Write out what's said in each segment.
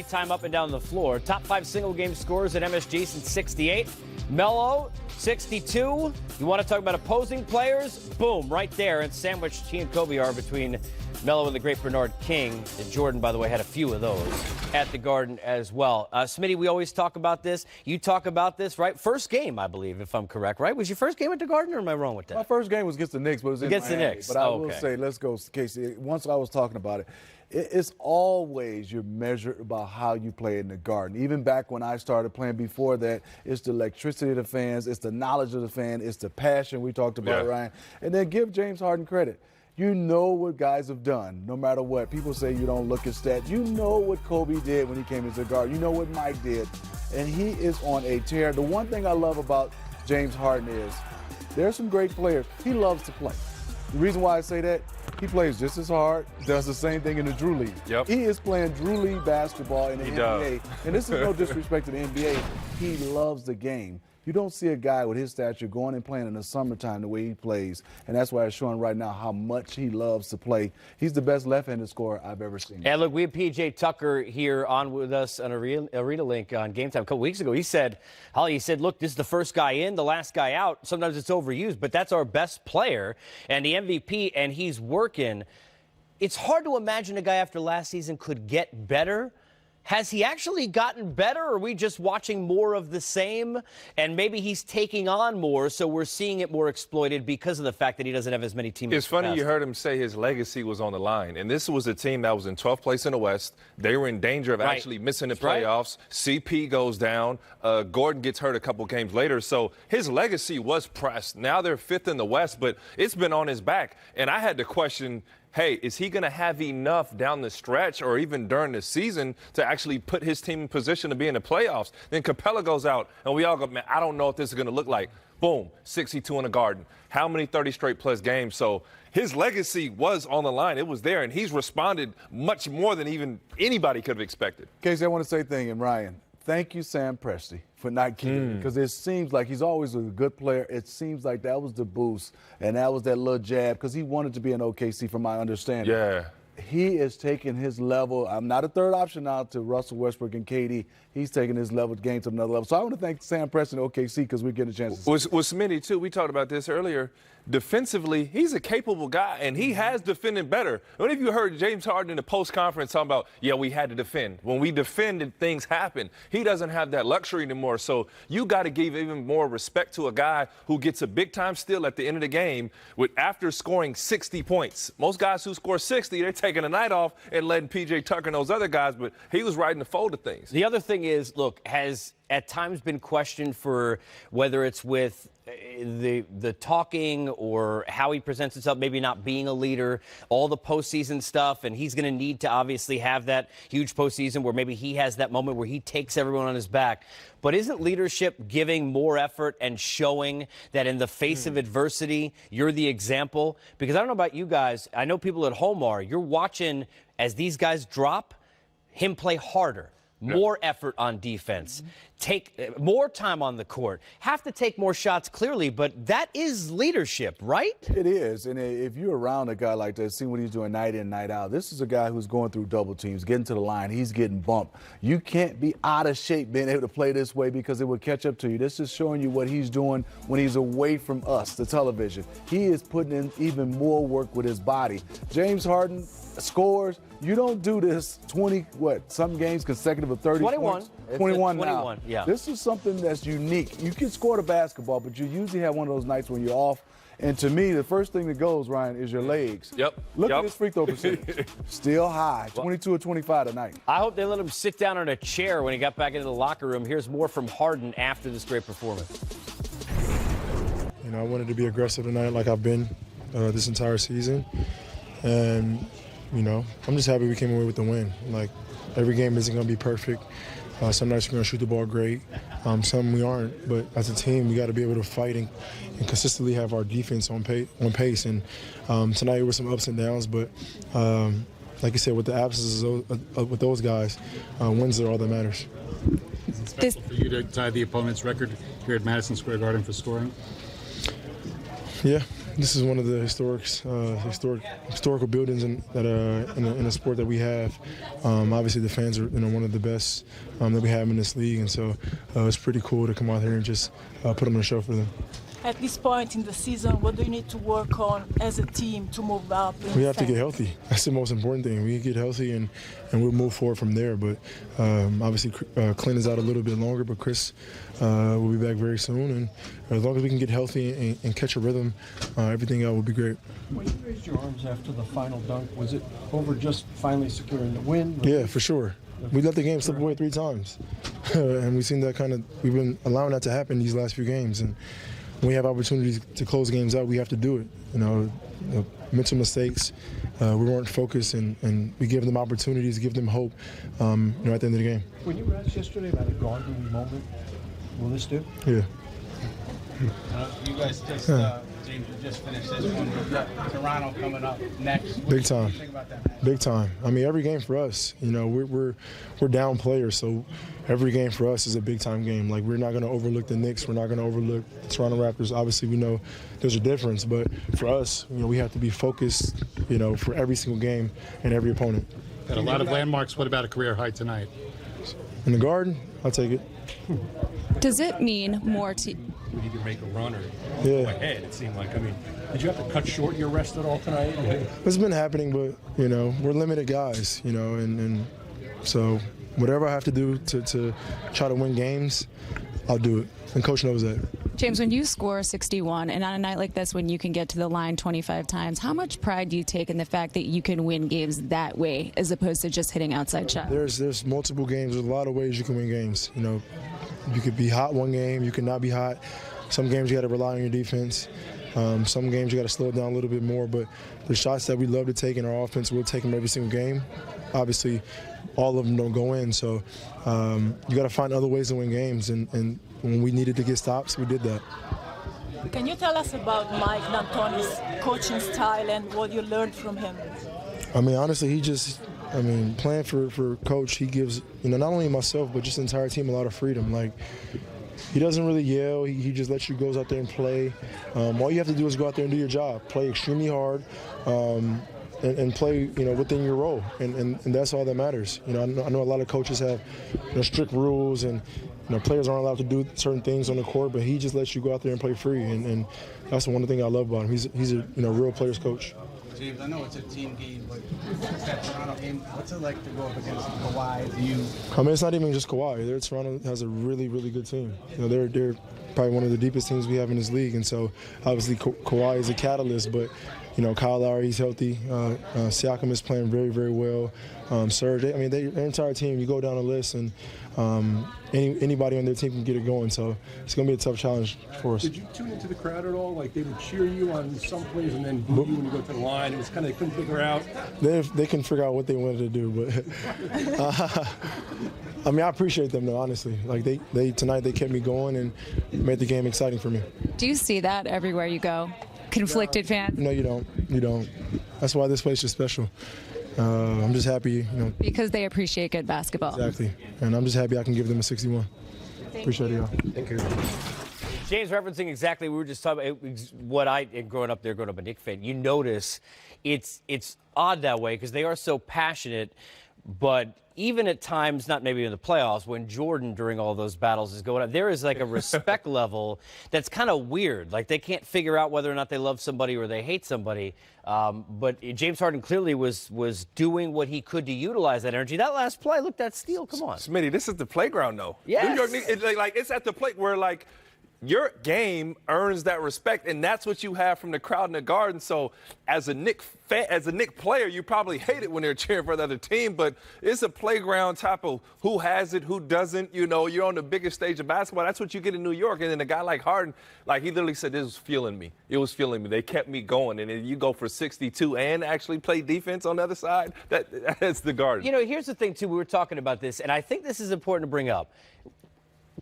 Time up and down the floor. Top 5 single game scores at MSG since 68. Melo, 62. You want to talk about opposing players? Boom, right there. And sandwiched he and Kobe are between Melo and the great Bernard King. And Jordan, by the way, had a few of those at the Garden as well. Smitty, we always talk about this. You talk about this, right? First game, I believe, if I'm correct, right? Was your first game at the Garden, or am I wrong with that? My first game was against the Knicks, but it was against in the Miami. Knicks. But I will say, let's go, Casey. Once I was talking about it, it's always you're measured about how you play in the Garden. Even back when I started playing before that, it's the electricity of the fans, it's the knowledge of the fan, it's the passion we talked about, Ryan. And then give James Harden credit. You know what guys have done, no matter what. People say you don't look at stats. You know what Kobe did when he came into the Garden. You know what Mike did. And he is on a tear. The one thing I love about James Harden is there's some great players. He loves to play. The reason why I say that, he plays just as hard, does the same thing in the Drew League. Yep. He is playing Drew League basketball in the NBA. And this is no disrespect to the NBA. He loves the game. You don't see a guy with his stature going and playing in the summertime the way he plays. And that's why it's showing right now how much he loves to play. He's the best left-handed scorer I've ever seen. And look, we had P.J. Tucker here on with us on Arena Link on GameTime a couple weeks ago. He said, look, this is the first guy in, the last guy out. Sometimes it's overused, but that's our best player and the MVP, and he's working. It's hard to imagine a guy after last season could get better. Has he actually gotten better, or are we just watching more of the same? And maybe he's taking on more, so we're seeing it more exploited because of the fact that he doesn't have as many teammates. It's funny you heard him say his legacy was on the line. And this was a team that was in 12th place in the West. They were in danger of actually missing the playoffs. CP goes down. Gordon gets hurt a couple games later. So his legacy was pressed. Now they're 5th in the West, but it's been on his back. And I had to question, hey, is he going to have enough down the stretch or even during the season to actually put his team in position to be in the playoffs? Then Capella goes out, and we all go, man, I don't know what this is going to look like. Boom, 62 in the Garden. How many 30 straight plus games? So his legacy was on the line. It was there, and he's responded much more than even anybody could have expected. Casey, I want to say a thing, and Ryan, thank you, Sam Presti, for not keeping him, because it seems like he's always a good player. It seems like that was the boost, and that was that little jab, because he wanted to be in OKC, from my understanding. Yeah. He is taking his level. I'm not a third option now to Russell Westbrook and KD. He's taking his level game to another level. So I want to thank Sam Presti and OKC because we're getting a chance to see. With Smitty, too, we talked about this earlier. Defensively, he's a capable guy, and he has defended better. What if you heard James Harden in the post-conference talking about, yeah, we had to defend. When we defended, things happen. He doesn't have that luxury anymore. So you got to give even more respect to a guy who gets a big-time steal at the end of the game after scoring 60 points. Most guys who score 60, they're taking a night off and letting P.J. Tucker and those other guys, but he was right in the fold of things. The other thing is, look, has at times been questioned for whether it's with the talking or how he presents himself, maybe not being a leader, all the postseason stuff, and he's going to need to obviously have that huge postseason where maybe he has that moment where he takes everyone on his back. But isn't leadership giving more effort and showing that in the face of adversity, you're the example? Because I don't know about you guys, I know people at home are. You're watching as these guys drop, him play harder. More effort on defense, take more time on the court, have to take more shots clearly, but that is leadership, right? It is, and if you're around a guy like that, see what he's doing night in, night out. This is a guy who's going through double teams, getting to the line, he's getting bumped. You can't be out of shape being able to play this way because it will catch up to you. This is showing you what he's doing when he's away from us, the television. He is putting in even more work with his body. James Harden scores. You don't do this 20, some games consecutive of 30 21. points. 21 now. 21, yeah. This is something that's unique. You can score the basketball, but you usually have one of those nights when you're off. And to me, the first thing that goes, Ryan, is your legs. Look at his free throw percentage. Still high, 22 or 25 tonight. I hope they let him sit down on a chair when he got back into the locker room. Here's more from Harden after this great performance. You know, I wanted to be aggressive tonight like I've been this entire season. And you know, I'm just happy we came away with the win. Like, every game isn't going to be perfect. Some nights we're going to shoot the ball great. Some we aren't. But as a team, we got to be able to fight and consistently have our defense on pace. And tonight there were some ups and downs. But like you said, with the absences with those guys, wins are all that matters. Is it special for you to tie the opponent's record here at Madison Square Garden for scoring? Yeah, This is one of the historical buildings in a sport that we have. Obviously, the fans are one of the best that we have in this league, and so it's pretty cool to come out here and just put them on a show for them. At this point in the season, what do you need to work on as a team to move up? We have to get healthy. That's the most important thing. We get healthy and we'll move forward from there. But obviously, Clint is out a little bit longer, but Chris will be back very soon. And as long as we can get healthy and catch a rhythm, everything else will be great. When you raised your arms after the final dunk, was it over just finally securing the win? Yeah, for sure. We let the game slip away 3 times. And we've seen that we've been allowing that to happen these last few games. And when we have opportunities to close games out, we have to do it. Mental mistakes, we weren't focused, and we give them opportunities, give them hope at the end of the game. When you were asked yesterday about a Garden moment, will this do? Yeah. You guys just, James, you just finished this one. We've got Toronto coming up next. Big time. What do you think about that match? Big time. I mean, every game for us, we're down players, so every game for us is a big time game. Like, we're not going to overlook the Knicks. We're not going to overlook the Toronto Raptors. Obviously, we know there's a difference, but for us, we have to be focused, for every single game and every opponent. Got a lot of landmarks. What about a career high tonight? In the Garden, I'll take it. Does it mean more to? We need to make a run or Yeah. go ahead, it seemed like. I mean, did you have to cut short your rest at all tonight? It's been happening, but, we're limited guys, and so whatever I have to do to try to win games, I'll do it. And Coach knows that. James, when you score 61, and on a night like this when you can get to the line 25 times, how much pride do you take in the fact that you can win games that way as opposed to just hitting outside shots? There's multiple games. There's a lot of ways you can win games. You could be hot one game. You could not be hot. Some games you got to rely on your defense. Some games you got to slow it down a little bit more. But the shots that we love to take in our offense, we'll take them every single game. Obviously, all of them don't go in. So you got to find other ways to win games. And when we needed to get stops, we did that. Can you tell us about Mike D'Antoni's coaching style and what you learned from him? I mean, honestly, playing for Coach, he gives, not only myself, but just the entire team a lot of freedom. Like, he doesn't really yell. He just lets you go out there and play. All you have to do is go out there and do your job. Play extremely hard and play, within your role. And that's all that matters. I know a lot of coaches have strict rules and, players aren't allowed to do certain things on the court, but he just lets you go out there and play free. And that's the one thing I love about him. He's a real players coach. James, I know it's a team game, but that Toronto game, what's it like to go up against Kawhi? I mean, it's not even just Kawhi. Toronto has a really, really good team. They're probably one of the deepest teams we have in this league, and so obviously Kawhi is a catalyst, but Kyle Lowry, he's healthy. Siakam is playing very, very well. Serge, their entire team, you go down the list, and anybody on their team can get it going. So it's going to be a tough challenge for us. Did you tune into the crowd at all? Like, they would cheer you on some plays and then boo you when you go to the line. It was kind of, they couldn't figure out. They can figure out what they wanted to do, but I appreciate them though, honestly. Like tonight they kept me going and made the game exciting for me. Do you see that everywhere you go? Conflicted fans? No, you don't. That's why this place is special. I'm just happy, Because they appreciate good basketball. Exactly. And I'm just happy I can give them a 61. Appreciate it, y'all. Thank you. James, referencing exactly we were just talking about what growing up a Knicks fan, you notice it's odd that way because they are so passionate, but even at times, not maybe in the playoffs, when Jordan during all those battles is going on, there is like a respect level that's kind of weird. Like they can't figure out whether or not they love somebody or they hate somebody. But James Harden clearly was doing what he could to utilize that energy. That last play, look, that steal, come on. Smitty, this is the playground, though. Yes. New York Knicks, it's at the plate where, your game earns that respect, and that's what you have from the crowd in the Garden. So as a Knicks fan, as a Knicks player, you probably hate it when they're cheering for the other team, but it's a playground type of who has it, who doesn't. You're on the biggest stage of basketball. That's what you get in New York. And then a guy like Harden, he literally said, this was fueling me. It was fueling me. They kept me going. And then you go for 62 and actually play defense on the other side. That's the Garden. Here's the thing, too. We were talking about this, and I think this is important to bring up.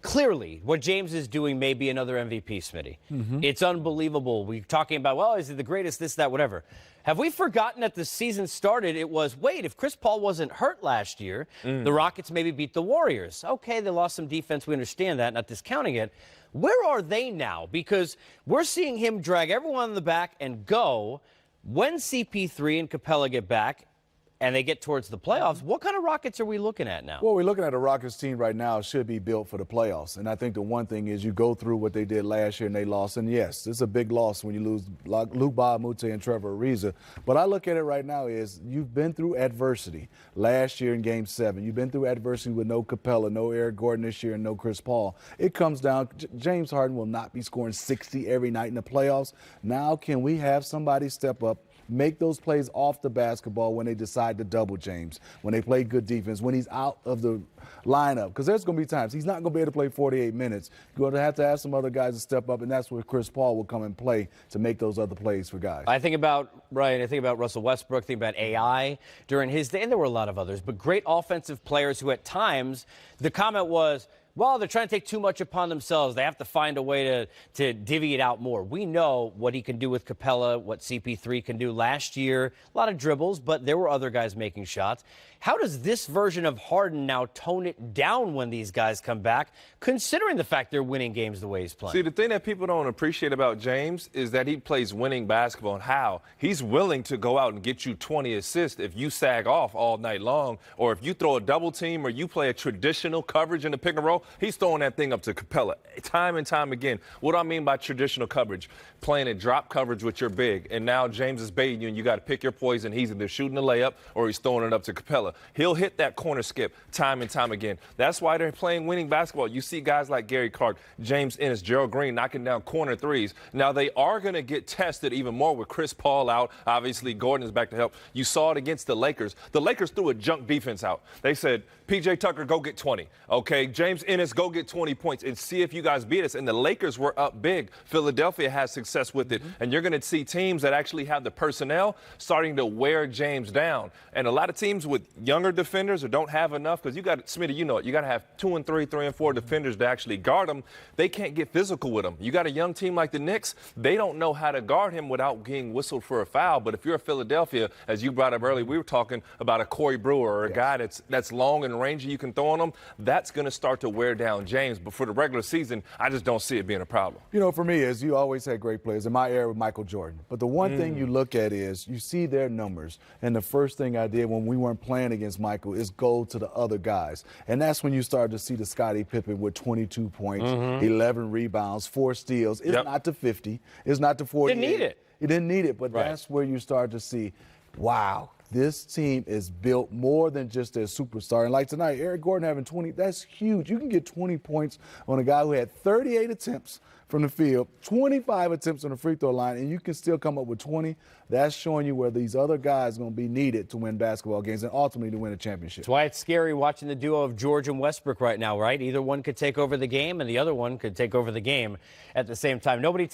clearly, what James is doing may be another MVP, Smitty. It's unbelievable. We're talking about, well, is he the greatest, this, that, whatever. Have we forgotten that the season started? It was, wait, if Chris Paul wasn't hurt last year, the Rockets maybe beat the Warriors. Okay, they lost some defense. We understand that, not discounting it. Where are they now? Because we're seeing him drag everyone in the back and go. When CP3 and Capella get back, and they get towards the playoffs, what kind of Rockets are we looking at now? Well, we're looking at a Rockets team right now should be built for the playoffs. And I think the one thing is you go through what they did last year and they lost. And, yes, it's a big loss when you lose Luke Bahamute and Trevor Ariza. But I look at it right now is you've been through adversity last year in Game 7. You've been through adversity with no Capella, no Eric Gordon this year, and no Chris Paul. It comes down, James Harden will not be scoring 60 every night in the playoffs. Now can we have somebody step up, make those plays off the basketball when they decide to double James, when they play good defense, when he's out of the lineup? Because there's going to be times he's not going to be able to play 48 minutes. You're going to have some other guys to step up, and that's where Chris Paul will come and play to make those other plays for guys. I think about Russell Westbrook, think about AI during his day, and there were a lot of others, but great offensive players who at times the comment was, well, they're trying to take too much upon themselves. They have to find a way to divvy it out more. We know what he can do with Capella, what CP3 can do last year. A lot of dribbles, but there were other guys making shots. How does this version of Harden now tone it down when these guys come back, considering the fact they're winning games the way he's playing? See, the thing that people don't appreciate about James is that he plays winning basketball. And how? He's willing to go out and get you 20 assists if you sag off all night long, or if you throw a double team or you play a traditional coverage in the pick and roll. He's throwing that thing up to Capella time and time again. What do I mean by traditional coverage? Playing a drop coverage with your big, and now James is baiting you, and you got to pick your poison. He's either shooting a layup or he's throwing it up to Capella. He'll hit that corner skip time and time again. That's why they're playing winning basketball. You see guys like Gary Clark, James Ennis, Gerald Green knocking down corner threes. Now, they are going to get tested even more with Chris Paul out. Obviously, Gordon is back to help. You saw it against the Lakers. The Lakers threw a junk defense out. They said, P.J. Tucker, go get 20. Okay, James Ennis, go get 20 points and see if you guys beat us. And the Lakers were up big. Philadelphia has success with it. And you're going to see teams that actually have the personnel starting to wear James down. And a lot of teams with younger defenders or don't have enough, because you got, Smitty, you know it, you got to have 2 and 3, 3 and 4 defenders to actually guard them. They can't get physical with them. You got a young team like the Knicks, they don't know how to guard him without getting whistled for a foul. But if you're a Philadelphia, as you brought up earlier, we were talking about a Corey Brewer or a guy that's long and rangy you can throw on him. That's going to start to wear down James. But for the regular season, I just don't see it being a problem. You know, for me, is you always had great players. In my era with Michael Jordan. But the one thing you look at is you see their numbers. And the first thing I did when we weren't playing against Michael is go to the other guys. And that's when you start to see the Scottie Pippen with 22 points, 11 rebounds, 4 steals. It's not to 50. It's not to 40. Didn't need it. He didn't need it. But that's where you start to see, wow, this team is built more than just their superstar. And like tonight, Eric Gordon having 20, that's huge. You can get 20 points on a guy who had 38 attempts from the field, 25 attempts on the free throw line, and you can still come up with 20. That's showing you where these other guys are going to be needed to win basketball games and ultimately to win a championship. That's why it's scary watching the duo of George and Westbrook right now, right? Either one could take over the game and the other one could take over the game at the same time. Nobody